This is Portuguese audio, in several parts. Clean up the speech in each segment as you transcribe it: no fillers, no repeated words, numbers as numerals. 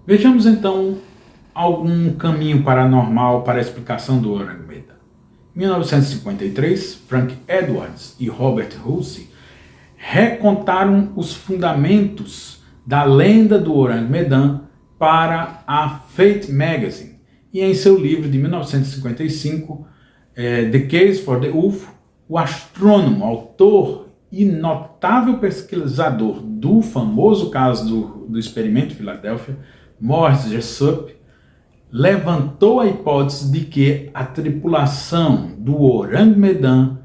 Vejamos então algum caminho paranormal para a explicação do Orang Medan. Em 1953, Frank Edwards e Robert Hulse recontaram os fundamentos da lenda do Orang Medan para a Fate Magazine. E em seu livro de 1955, The Case for the UFO, o astrônomo, autor e notável pesquisador do famoso caso do experimento de Filadélfia, Morris Jessup, levantou a hipótese de que a tripulação do Orang Medan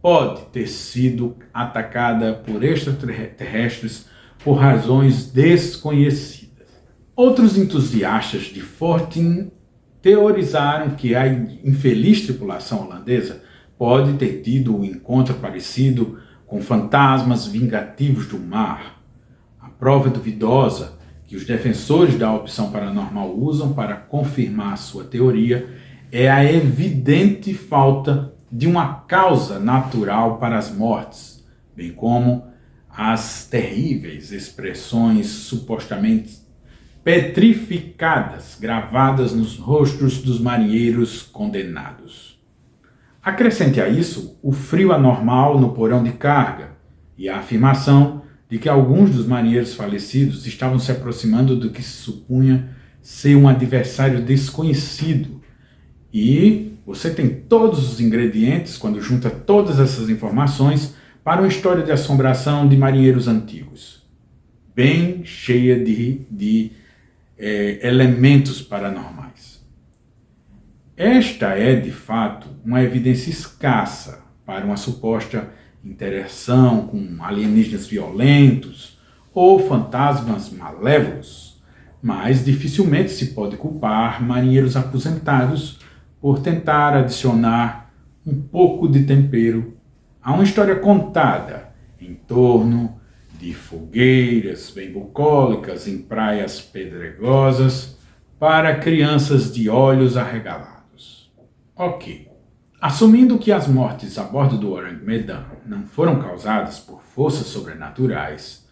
pode ter sido atacada por extraterrestres por razões desconhecidas. Outros entusiastas de Fortean teorizaram que a infeliz tripulação holandesa pode ter tido um encontro parecido com fantasmas vingativos do mar. A prova duvidosa que os defensores da opção paranormal usam para confirmar sua teoria é a evidente falta de uma causa natural para as mortes, bem como as terríveis expressões supostamente petrificadas gravadas nos rostos dos marinheiros condenados. Acrescente a isso o frio anormal no porão de carga e a afirmação de que alguns dos marinheiros falecidos estavam se aproximando do que se supunha ser um adversário desconhecido. E você tem todos os ingredientes, quando junta todas essas informações, para uma história de assombração de marinheiros antigos, bem cheia de elementos paranormais. Esta é, de fato, uma evidência escassa para uma suposta interação com alienígenas violentos ou fantasmas malévolos, mas dificilmente se pode culpar marinheiros aposentados por tentar adicionar um pouco de tempero a uma história contada em torno de fogueiras bem bucólicas em praias pedregosas para crianças de olhos arregalados. Ok. Assumindo que as mortes a bordo do Orang Medan não foram causadas por forças sobrenaturais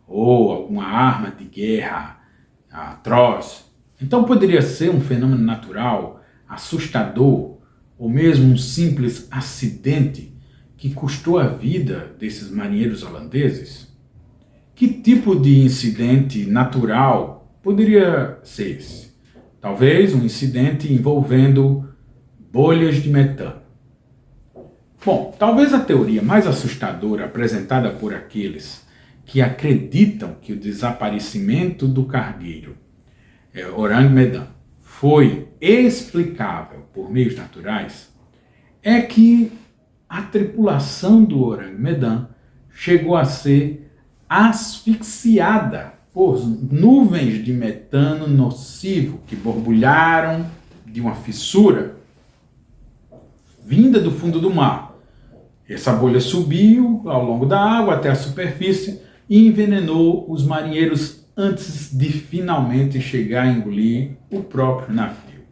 ou alguma arma de guerra atroz, então poderia ser um fenômeno natural, assustador, ou mesmo um simples acidente que custou a vida desses marinheiros holandeses? Que tipo de incidente natural poderia ser esse? Talvez um incidente envolvendo bolhas de metano. Bom, talvez a teoria mais assustadora apresentada por aqueles que acreditam que o desaparecimento do cargueiro Orang Medan foi explicável por meios naturais é que a tripulação do Orang Medan chegou a ser asfixiada por nuvens de metano nocivo que borbulharam de uma fissura vinda do fundo do mar. Essa bolha subiu ao longo da água até a superfície e envenenou os marinheiros antes de finalmente chegar a engolir o próprio navio.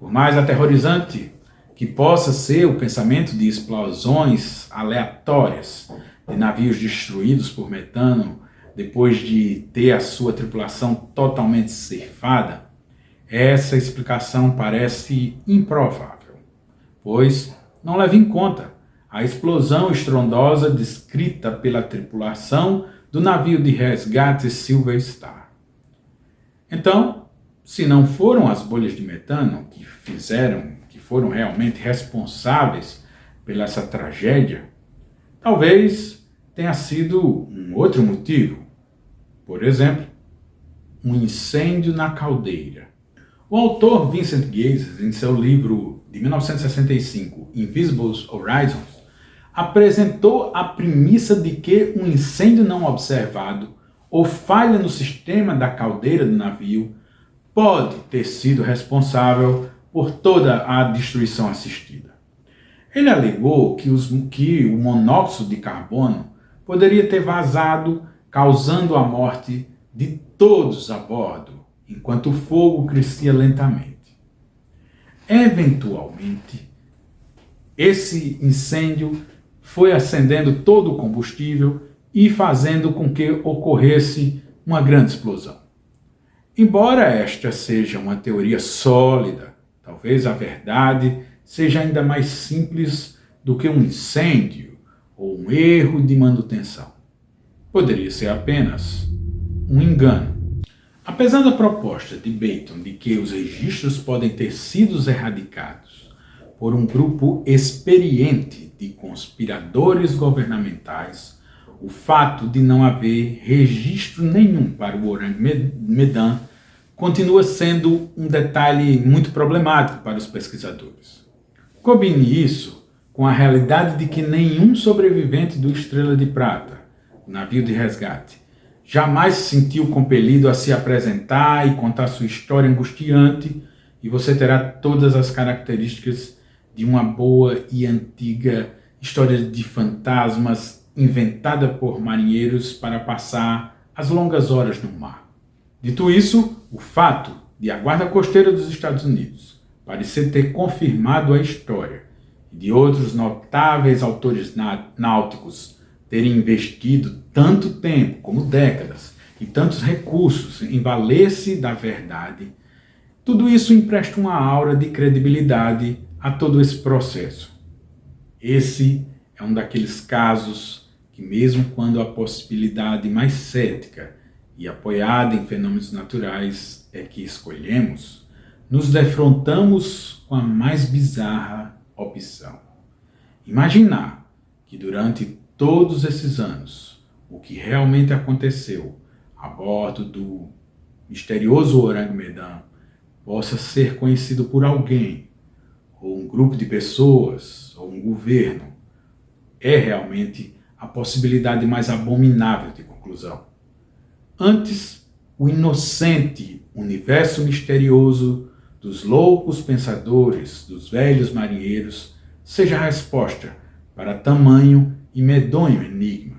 Por mais aterrorizante que possa ser o pensamento de explosões aleatórias de navios destruídos por metano depois de ter a sua tripulação totalmente ceifada, essa explicação parece improvável, pois não leva em conta a explosão estrondosa descrita pela tripulação do navio de resgate Silver Star. Então, se não foram as bolhas de metano que foram realmente responsáveis pela essa tragédia, talvez tenha sido um outro motivo. Por exemplo, um incêndio na caldeira. O autor Vincent Gazes, em seu livro de 1965, Invisible Horizons, apresentou a premissa de que um incêndio não observado ou falha no sistema da caldeira do navio pode ter sido responsável por toda a destruição assistida. Ele alegou que o monóxido de carbono poderia ter vazado, causando a morte de todos a bordo, enquanto o fogo crescia lentamente. Eventualmente, esse incêndio foi acendendo todo o combustível e fazendo com que ocorresse uma grande explosão. Embora esta seja uma teoria sólida, talvez a verdade seja ainda mais simples do que um incêndio ou um erro de manutenção. Poderia ser apenas um engano. Apesar da proposta de Bacon de que os registros podem ter sido erradicados por um grupo experiente de conspiradores governamentais, o fato de não haver registro nenhum para o Orang Medan continua sendo um detalhe muito problemático para os pesquisadores. Combine isso com a realidade de que nenhum sobrevivente do Estrela de Prata, o navio de resgate, jamais se sentiu compelido a se apresentar e contar sua história angustiante, e você terá todas as características de uma boa e antiga história de fantasmas inventada por marinheiros para passar as longas horas no mar. Dito isso, o fato de a Guarda Costeira dos Estados Unidos parecer ter confirmado a história e de outros notáveis autores náuticos terem investido tanto tempo, como décadas, e tantos recursos em valer-se da verdade, tudo isso empresta uma aura de credibilidade a todo esse processo. Esse é um daqueles casos que, mesmo quando a possibilidade mais cética e apoiada em fenômenos naturais é que escolhemos, nos defrontamos com a mais bizarra opção. Imaginar que durante todos esses anos, o que realmente aconteceu a bordo do misterioso Orang Medan possa ser conhecido por alguém, ou um grupo de pessoas, ou um governo, é realmente a possibilidade mais abominável de conclusão. Antes, o inocente universo misterioso dos loucos pensadores, dos velhos marinheiros, seja a resposta para tamanho e medonho enigma.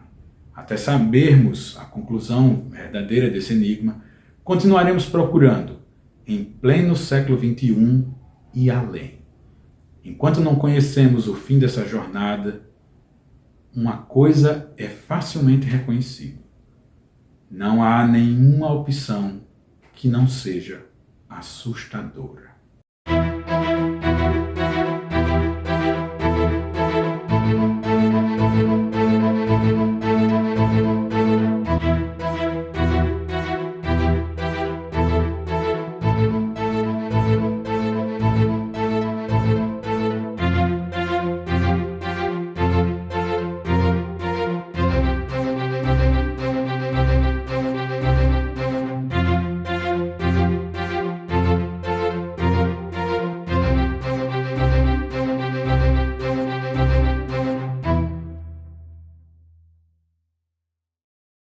Até sabermos a conclusão verdadeira desse enigma, continuaremos procurando em pleno século XXI e além. Enquanto não conhecemos o fim dessa jornada, uma coisa é facilmente reconhecível: não há nenhuma opção que não seja assustadora.